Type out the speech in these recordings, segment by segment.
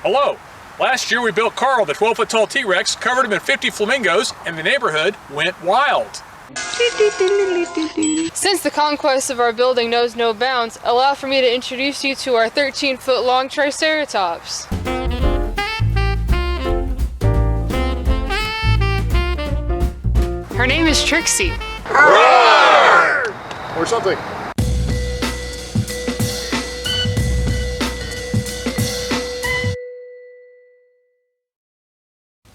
Hello! Last year we built Carl, the 12-foot tall T-Rex, covered him in 50 flamingos, and the neighborhood went wild. Since the conquest of our building knows no bounds, allow for me to introduce you to our 13-foot long Triceratops. Her name is Trixie. Or something.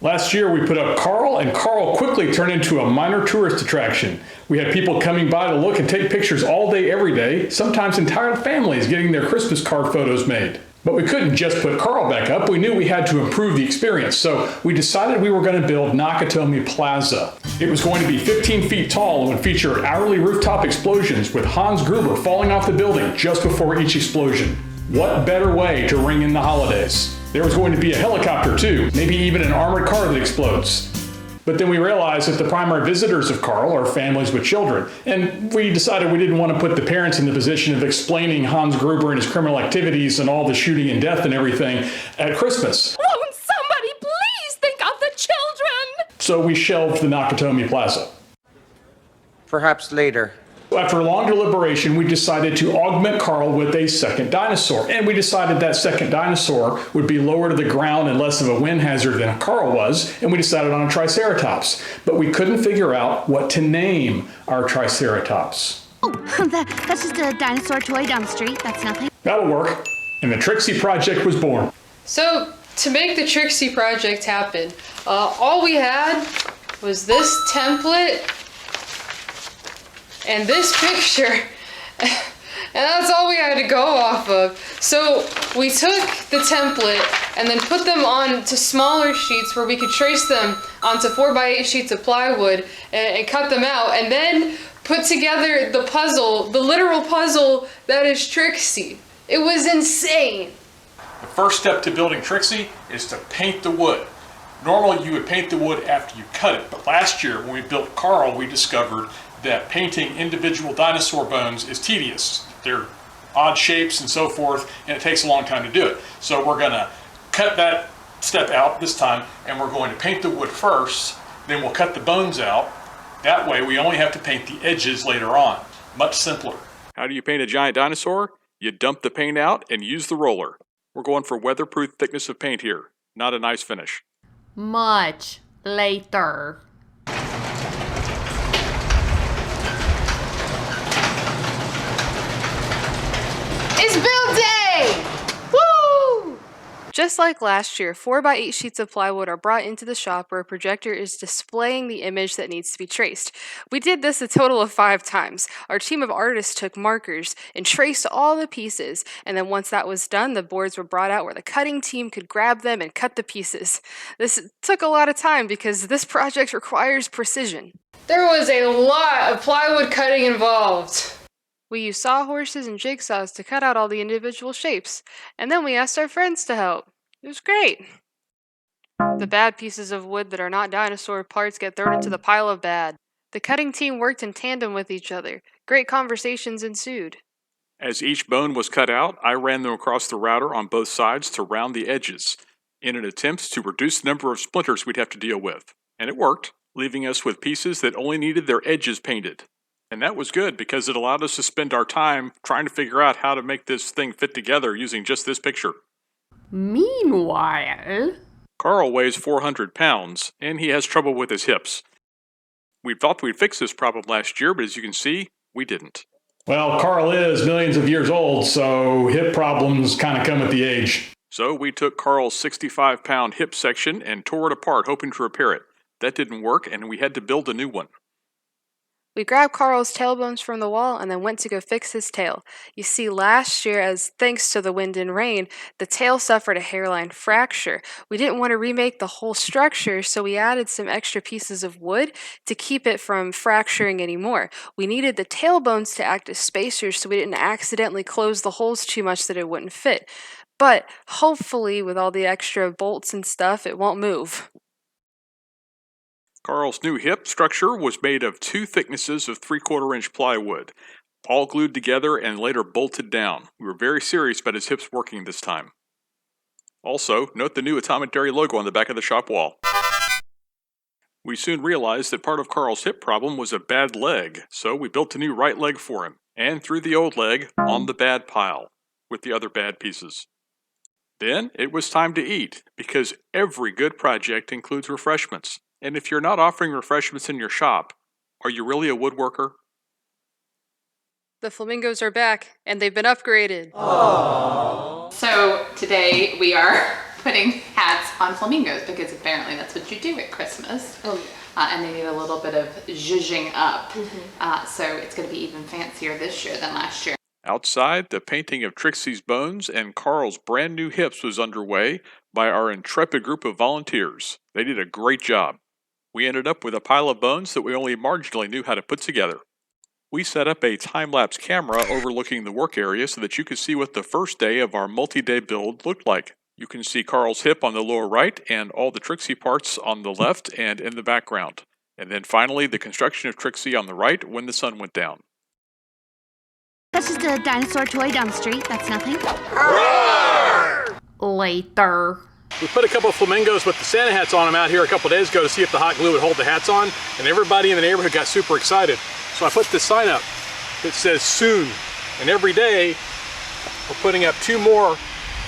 Last year we put up Carl, and Carl quickly turned into a minor tourist attraction. We had people coming by to look and take pictures all day, every day, sometimes entire families getting their Christmas card photos made. But we couldn't just put Carl back up. We knew we had to improve the experience, so we decided we were going to build Nakatomi Plaza. It was going to be 15 feet tall and would feature hourly rooftop explosions with Hans Gruber falling off the building just before each explosion. What better way to ring in the holidays? There was going to be a helicopter too, maybe even an armored car that explodes. But then we realized that the primary visitors of Carl are families with children, and we decided we didn't want to put the parents in the position of explaining Hans Gruber and his criminal activities and all the shooting and death and everything at Christmas. Won't somebody please think of the children? So we shelved the Nakatomi Plaza. Perhaps later. After a long deliberation, we decided to augment Carl with a second dinosaur. And we decided that second dinosaur would be lower to the ground and less of a wind hazard than Carl was, and we decided on a Triceratops. But we couldn't figure out what to name our Triceratops. Oh, that's just a dinosaur toy down the street. That's nothing. That'll work. And the Trixie project was born. So, to make the Trixie project happen, all we had was this template and this picture, and that's all we had to go off of. So we took the template and then put them onto smaller sheets where we could trace them onto 4x8 sheets of plywood and cut them out, and then put together the puzzle, the literal puzzle that is Trixie. It was insane. The first step to building Trixie is to paint the wood. Normally you would paint the wood after you cut it, but last year when we built Carl, we discovered that painting individual dinosaur bones is tedious. They're odd shapes and so forth, and it takes a long time to do it. So we're gonna cut that step out this time, and we're going to paint the wood first, then we'll cut the bones out. That way we only have to paint the edges later on. Much simpler. How do you paint a giant dinosaur? You dump the paint out and use the roller. We're going for weatherproof thickness of paint here, not a nice finish. Much later. It's build day! Woo! Just like last year, 4x8 sheets of plywood are brought into the shop where a projector is displaying the image that needs to be traced. We did this a total of 5 times. Our team of artists took markers and traced all the pieces, and then once that was done, the boards were brought out where the cutting team could grab them and cut the pieces. This took a lot of time because this project requires precision. There was a lot of plywood cutting involved. We used sawhorses and jigsaws to cut out all the individual shapes, and then we asked our friends to help. It was great. The bad pieces of wood that are not dinosaur parts get thrown into the pile of bad. The cutting team worked in tandem with each other. Great conversations ensued. As each bone was cut out, I ran them across the router on both sides to round the edges, in an attempt to reduce the number of splinters we'd have to deal with. And it worked, leaving us with pieces that only needed their edges painted. And that was good because it allowed us to spend our time trying to figure out how to make this thing fit together using just this picture. Meanwhile, Carl weighs 400 pounds, and he has trouble with his hips. We thought we'd fix this problem last year, but as you can see, we didn't. Well, Carl is millions of years old, so hip problems kind of come with the age. So we took Carl's 65-pound hip section and tore it apart, hoping to repair it. That didn't work, and we had to build a new one. We grabbed Carl's tailbones from the wall and then went to go fix his tail. You see, last year, as thanks to the wind and rain, the tail suffered a hairline fracture. We didn't want to remake the whole structure, so we added some extra pieces of wood to keep it from fracturing anymore. We needed the tailbones to act as spacers so we didn't accidentally close the holes too much that it wouldn't fit. But hopefully, with all the extra bolts and stuff, it won't move. Carl's new hip structure was made of 2 thicknesses of 3/4-inch plywood, all glued together and later bolted down. We were very serious about his hips working this time. Also, note the new Atomitary logo on the back of the shop wall. We soon realized that part of Carl's hip problem was a bad leg, so we built a new right leg for him, and threw the old leg on the bad pile, with the other bad pieces. Then it was time to eat, because every good project includes refreshments. And if you're not offering refreshments in your shop, are you really a woodworker? The flamingos are back, and they've been upgraded. So today we are putting hats on flamingos because apparently that's what you do at Christmas. Oh, yeah. And they need a little bit of zhuzhing up. So it's going to be even fancier this year than last year. Outside, the painting of Trixie's bones and Carl's brand new hips was underway by our intrepid group of volunteers. They did a great job. We ended up with a pile of bones that we only marginally knew how to put together. We set up a time-lapse camera overlooking the work area so that you could see what the first day of our multi-day build looked like. You can see Carl's hip on the lower right and all the Trixie parts on the left and in the background. And then finally, the construction of Trixie on the right when the sun went down. That's just a dinosaur toy down the street. That's nothing. Later. We put a couple of flamingos with the Santa hats on them out here a couple days ago to see if the hot glue would hold the hats on, and everybody in the neighborhood got super excited. So I put this sign up that says soon, and every day we're putting up 2 more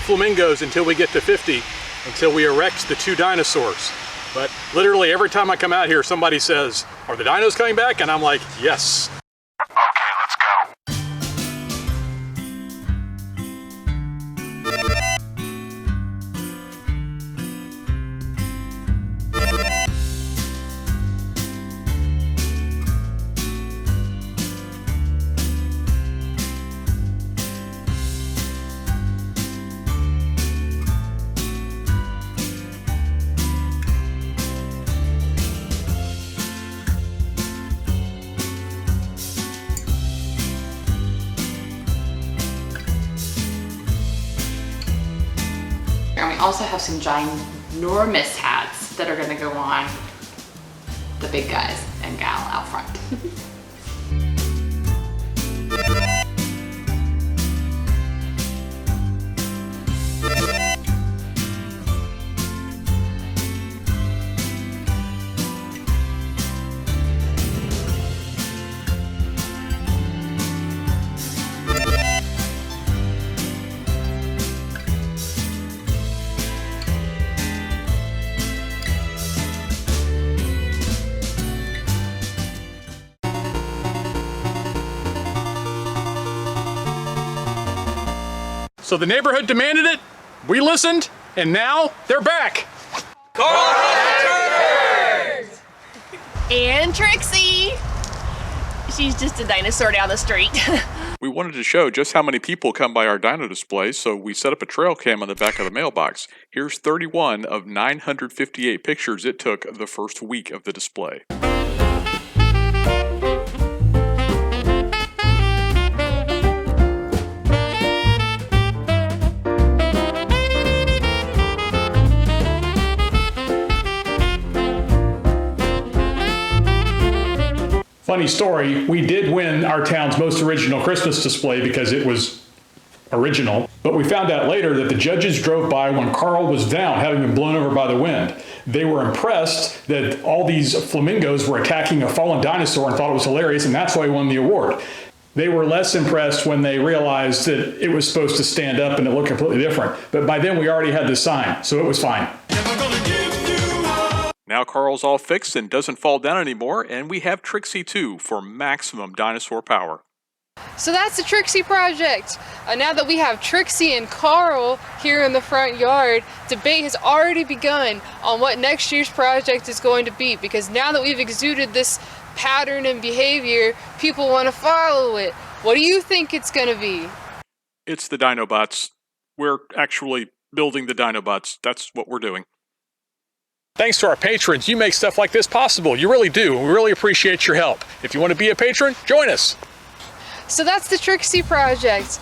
flamingos until we get to 50, until we erect the 2 dinosaurs. But literally every time I come out here, somebody says, "Are the dinos coming back?" And I'm like, yes. And we also have some ginormous hats that are going to go on the big guys and gal out front. So the neighborhood demanded it, we listened, and now they're back. And Trixie. She's just a dinosaur down the street. We wanted to show just how many people come by our dino display, so we set up a trail cam on the back of the mailbox. Here's 31 of 958 pictures it took the first week of the display. Funny story, we did win our town's most original Christmas display because it was original, but we found out later that the judges drove by when Carl was down, having been blown over by the wind. They were impressed that all these flamingos were attacking a fallen dinosaur and thought it was hilarious, and that's why he won the award. They were less impressed when they realized that it was supposed to stand up and it looked completely different. But by then we already had the sign, so it was fine. Now Carl's all fixed and doesn't fall down anymore, and we have Trixie too for maximum dinosaur power. So that's the Trixie project. Now that we have Trixie and Carl here in the front yard, debate has already begun on what next year's project is going to be, because now that we've exuded this pattern and behavior, people want to follow it. What do you think it's going to be? It's the Dinobots. We're actually building the Dinobots. That's what we're doing. Thanks to our patrons, you make stuff like this possible. You really do. We really appreciate your help. If you want to be a patron, join us. So that's the Trixie project.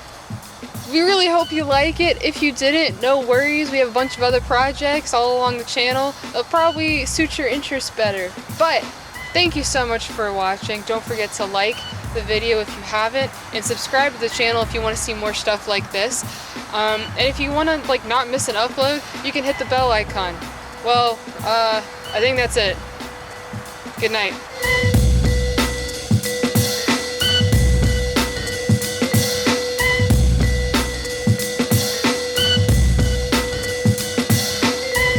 We really hope you like it. If you didn't, no worries. We have a bunch of other projects all along the channel. They'll probably suit your interests better. But thank you so much for watching. Don't forget to like the video if you haven't, and subscribe to the channel if you want to see more stuff like this. And if you want to like not miss an upload, you can hit the bell icon. Well, I think that's it. Good night.